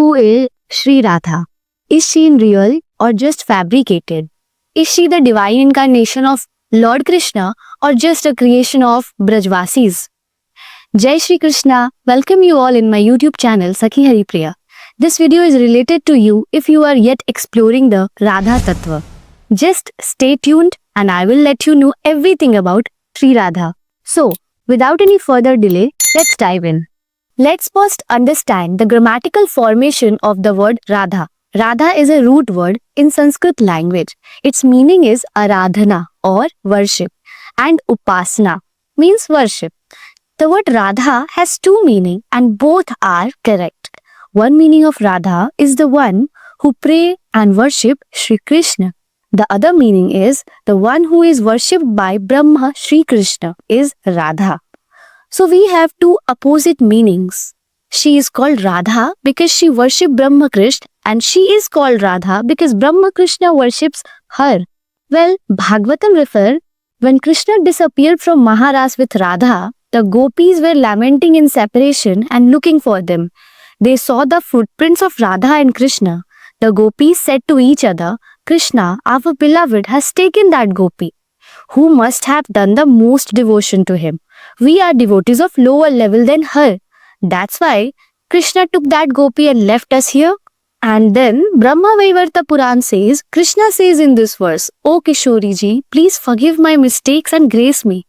Who is Sri Radha? Is she in real or just fabricated? Is she the divine incarnation of Lord Krishna or just a creation of Brajvasis? Jai Shri Krishna, welcome you all in my YouTube channel Sakhi Haripriya. This video is related to you if you are yet exploring the Radha Tattva. Just stay tuned and I will let you know everything about Sri Radha. So, without any further delay, let's dive in. Let's first understand the grammatical formation of the word Radha. Radha is a root word in Sanskrit language. Its meaning is aradhana or worship, and upasana means worship. The word Radha has two meanings and both are correct. One meaning of Radha is the one who pray and worship Sri Krishna. The other meaning is the one who is worshipped by Brahma Sri Krishna is Radha. So we have two opposite meanings. She is called Radha because she worships Brahma Krishna, and she is called Radha because Brahma Krishna worships her. Well, Bhagavatam refers when Krishna disappeared from Maharas with Radha, the gopis were lamenting in separation and looking for them. They saw the footprints of Radha and Krishna. The gopis said to each other, Krishna, our beloved, has taken that gopi. Who must have done the most devotion to him? We are devotees of lower level than her. That's why Krishna took that gopi and left us here. And then Brahma Vaivarta Puran says, Krishna says in this verse, O Kishori ji, please forgive my mistakes and grace me.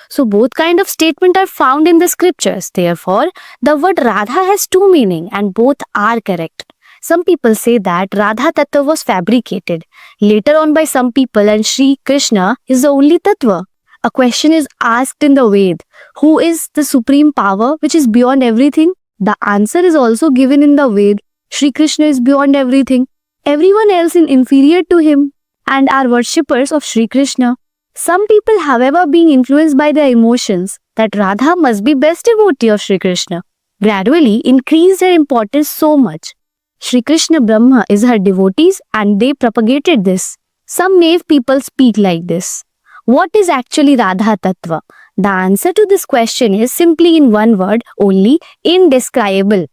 So both kind of statement are found in the scriptures. Therefore, the word Radha has two meaning and both are correct. Some people say that Radha Tattva was fabricated later on by some people and Sri Krishna is the only Tattva. A question is asked in the Ved, who is the supreme power which is beyond everything? The answer is also given in the Ved, Sri Krishna is beyond everything. Everyone else is inferior to him and are worshippers of Sri Krishna. Some people, however, being influenced by their emotions that Radha must be best devotee of Sri Krishna, gradually increased her importance so much. Sri Krishna Brahma is her devotees and they propagated this. Some naive people speak like this. What is actually Radha Tattva? The answer to this question is simply in one word only, indescribable.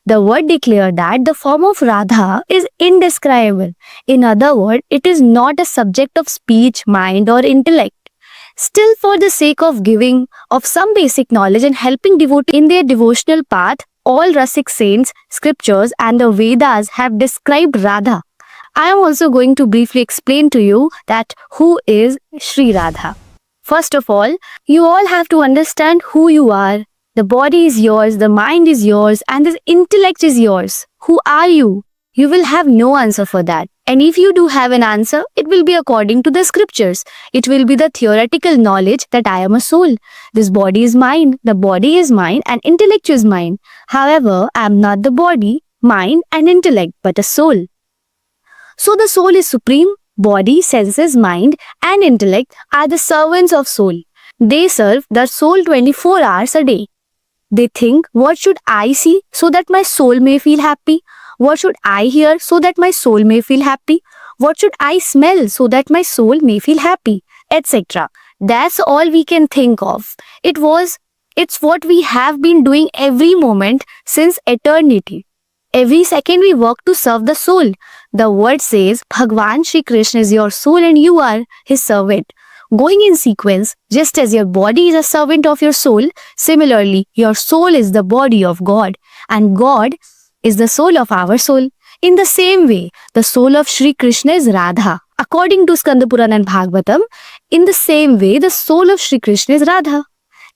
The word declares that the form of Radha is indescribable. In other words, it is not a subject of speech, mind or intellect. Still, for the sake of giving of some basic knowledge and helping devotees in their devotional path, all Rasik saints, scriptures and the Vedas have described Radha. I am also going to briefly explain to you that who is Sri Radha. First of all, you all have to understand who you are. The body is yours, the mind is yours and the intellect is yours. Who are you? You will have no answer for that. And if you do have an answer, it will be according to the scriptures. It will be the theoretical knowledge that I am a soul. This body is mine, the body is mine and intellect is mine. However, I am not the body, mind and intellect but a soul. So the soul is supreme, body, senses, mind and intellect are the servants of soul. They serve the soul 24 hours a day. They think, what should I see so that my soul may feel happy? What should I hear so that my soul may feel happy? What should I smell so that my soul may feel happy? Etc. That's all we can think of. It's what we have been doing every moment since eternity. Every second we work to serve the soul. The word says, Bhagwan Shri Krishna is your soul and you are his servant. Going in sequence, just as your body is a servant of your soul, similarly, your soul is the body of God and God is the soul of our soul. In the same way, the soul of Sri Krishna is Radha. According to Skanda Purana and Bhagavatam, in the same way, the soul of Sri Krishna is Radha.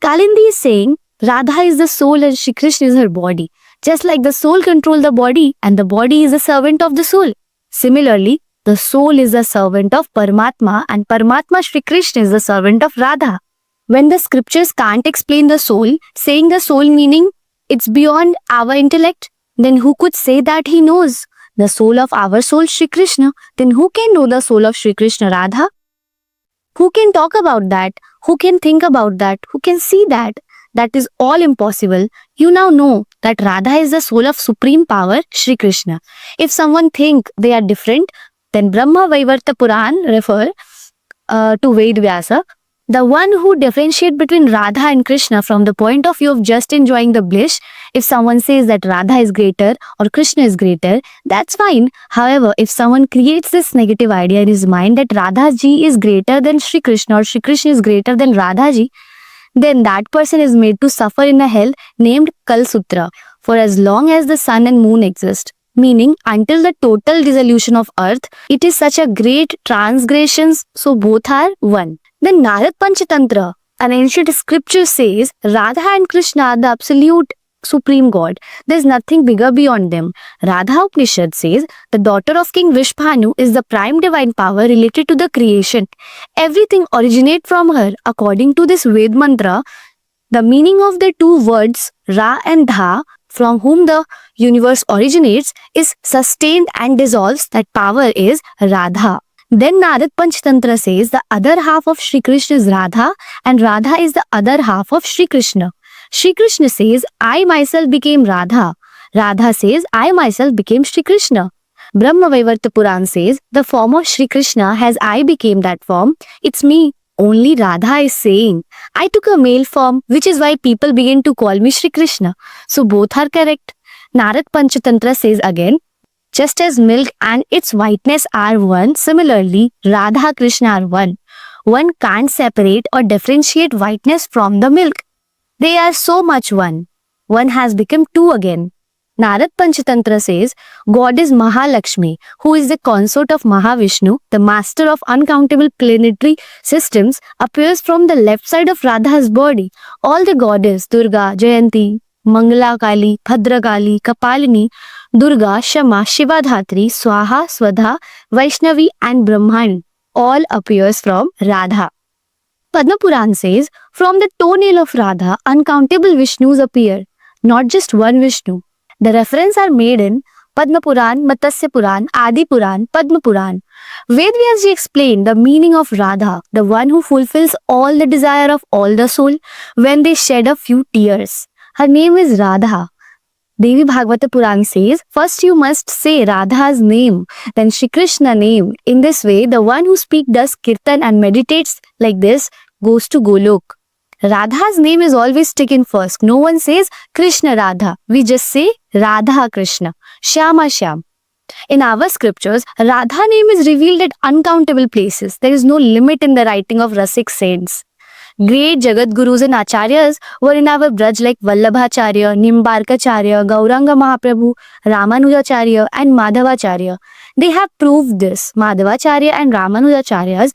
Kalindi is saying, Radha is the soul and Sri Krishna is her body. Just like the soul controls the body and the body is a servant of the soul. Similarly, the soul is a servant of Paramatma and Paramatma Shri Krishna is the servant of Radha. When the scriptures can't explain the soul, saying the soul meaning it's beyond our intellect, then who could say that he knows the soul of our soul Shri Krishna? Then who can know the soul of Shri Krishna Radha? Who can talk about that? Who can think about that? Who can see that? That is all impossible. You now know that Radha is the soul of supreme power Shri Krishna. If someone think they are different, then Brahma Vaivarta Puran refer to Ved Vyasa The one who differentiate between Radha and Krishna from the point of view of just enjoying the bliss. If someone says that Radha is greater or Krishna is greater, that's fine. However, if someone creates this negative idea in his mind that Radha ji is greater than Shri Krishna or Shri Krishna is greater than Radha ji, then that person is made to suffer in a hell named Kalsutra for as long as the sun and moon exist. Meaning, until the total dissolution of earth, it is such a great transgressions, so both are one. Then Narad Panchatantra, an ancient scripture says, Radha and Krishna are the absolute supreme God. There is nothing bigger beyond them. Radha Upanishad says, the daughter of King Vishbhanu is the prime divine power related to the creation. Everything originates from her. According to this Ved mantra, the meaning of the two words Ra and Dha, from whom the universe originates, is sustained and dissolves. That power is Radha. Then Narad Panchatantra says the other half of Shri Krishna is Radha and Radha is the other half of Shri Krishna. Shri Krishna says, I myself became Radha. Radha says, I myself became Shri Krishna. Brahma Vaivarta Puran says, the form of Shri Krishna has I became that form. It's me. Only Radha is saying, I took a male form, which is why people begin to call me Shri Krishna. So both are correct. Narad Panchatantra says again, just as milk and its whiteness are one, similarly, Radha Krishna are one. One can't separate or differentiate whiteness from the milk. They are so much one. One has become two again. Narad Panchatantra says, God is Mahalakshmi, who is the consort of Mahavishnu, the master of uncountable planetary systems, appears from the left side of Radha's body. All the goddess, Durga, Jayanti, Mangala Kali, Bhadra Kali, Kapalini, Durga, Shama, Shiva Dhatri, Swaha, Swadha, Vaishnavi and Brahman all appears from Radha. Padma Puran says, from the toenail of Radha, uncountable Vishnus appear, not just one Vishnu. The reference are made in Padma Puran, Matsya Puran, Adi Puran, Padma Puran. Ved Vyasji explained the meaning of Radha, the one who fulfills all the desire of all the soul when they shed a few tears. Her name is Radha. Devi Bhagavata Puran says, first you must say Radha's name, then Shri Krishna name. In this way, the one who speaks does kirtan and meditates like this goes to Golok. Radha's name is always taken first. No one says Krishna Radha. We just say Radha Krishna, Shyama Shyam. In our scriptures, Radha name is revealed at uncountable places. There is no limit in the writing of Rasik saints. Great Jagat Gurus and Acharyas were in our Braj like Vallabhacharya, Nimbarkacharya, Gauranga Mahaprabhu, Ramanujacharya and Madhavacharya. They have proved this. Madhavacharya and Ramanujacharyas,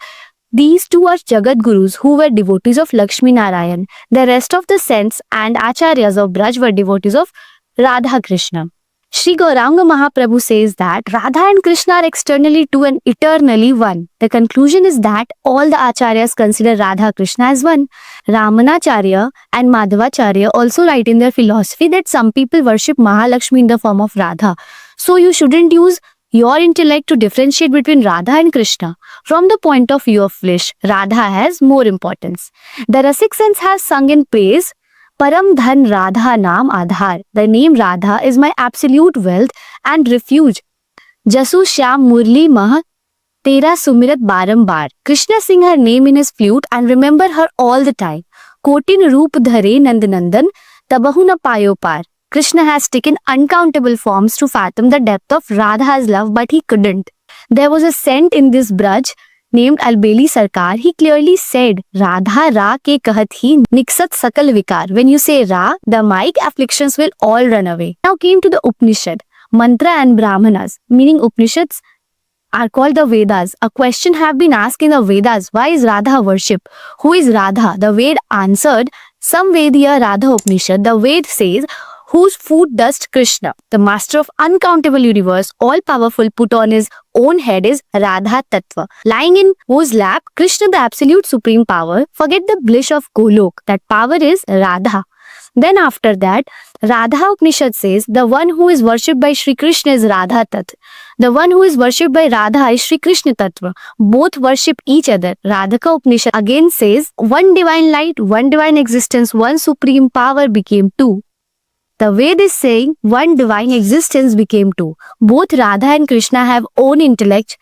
these two are Jagat Gurus who were devotees of Lakshmi Narayan. The rest of the saints and Acharyas of Braj were devotees of Radha Krishna. Sri Gauranga Mahaprabhu says that Radha and Krishna are externally two and eternally one. The conclusion is that all the Acharyas consider Radha Krishna as one. Ramanacharya and Madhavacharya also write in their philosophy that some people worship Mahalakshmi in the form of Radha. So you shouldn't use your intellect to differentiate between Radha and Krishna. From the point of view of wish, Radha has more importance. The Rasik saints have sung in praise, Param Dhan Radha Naam Adhar. The name Radha is my absolute wealth and refuge. Jasu Shyam Murli Mah Tera Sumirat Barambar. Krishna sing her name in his flute and remember her all the time. Kotin Roop Dhare Nandanandan Tabahu na Payo Par. Krishna has taken uncountable forms to fathom the depth of Radha's love, but he couldn't. There was a saint in this Braj named Albeli Sarkar. He clearly said, Radha Ra ke kahat hi niksat sakal vikar. When you say Ra, the mic afflictions will all run away. Now came to the Upanishad, Mantra and Brahmanas, meaning Upanishads are called the Vedas. A question have been asked in the Vedas, why is Radha worship? Who is Radha? The Ved answered, Samvedya Radha Upanishad. The Ved says, whose foot dust Krishna, the master of uncountable universe, all-powerful, put on his own head is Radha Tattva. Lying in whose lap, Krishna, the absolute supreme power, forget the bliss of Golok. That power is Radha. Then after that, Radha Upanishad says, the one who is worshipped by Shri Krishna is Radha Tattva. The one who is worshipped by Radha is Shri Krishna Tattva. Both worship each other. Radhaka Upanishad again says, one divine light, one divine existence, one supreme power became two. The Ved is saying one divine existence became two. Both Radha and Krishna have one intellect,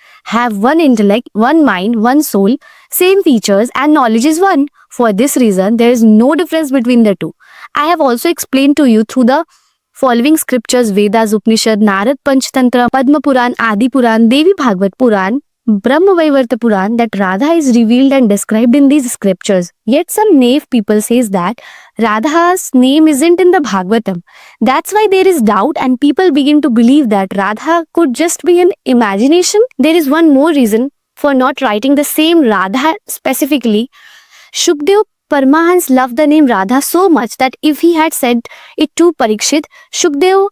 one mind, one soul. same features and knowledge is one. For this reason, there is no difference between the two. I have also explained to you through the following scriptures: Vedas, Upanishad, Narad Panchatantra, Padma Puran, Adi Puran, Devi Bhagavad Puran, Brahma Vaivarta Puran, that Radha is revealed and described in these scriptures. Yet some naive people says that Radha's name isn't in the Bhagavatam. That's why there is doubt and people begin to believe that Radha could just be an imagination. There is one more reason for not writing the same Radha specifically. Shukdev Paramahansa loved the name Radha so much that if he had said it to Parikshit, Shukdev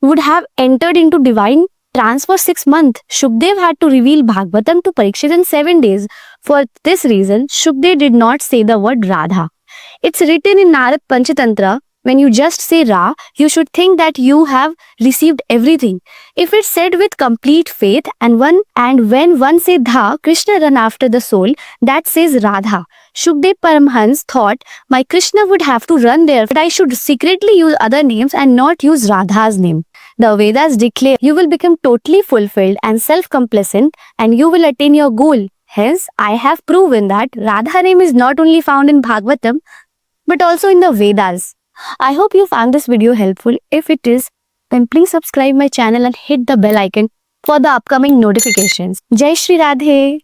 would have entered into divine trance for 6 months. Shukdev had to reveal Bhagavatam to Parikshit in 7 days. For this reason, Shukdev did not say the word Radha. It's written in Narad Panchatantra. When you just say Ra, you should think that you have received everything. If it's said with complete faith and when one say Dha, Krishna run after the soul, that says Radha. Shukdev Paramhans thought my Krishna would have to run there, but I should secretly use other names and not use Radha's name. The Vedas declare you will become totally fulfilled and self-complacent and you will attain your goal. Hence, I have proven that Radha name is not only found in Bhagavatam, but also in the Vedas. I hope you found this video helpful. If it is, then please subscribe my channel and hit the bell icon for the upcoming notifications. Jai Shri Radhe!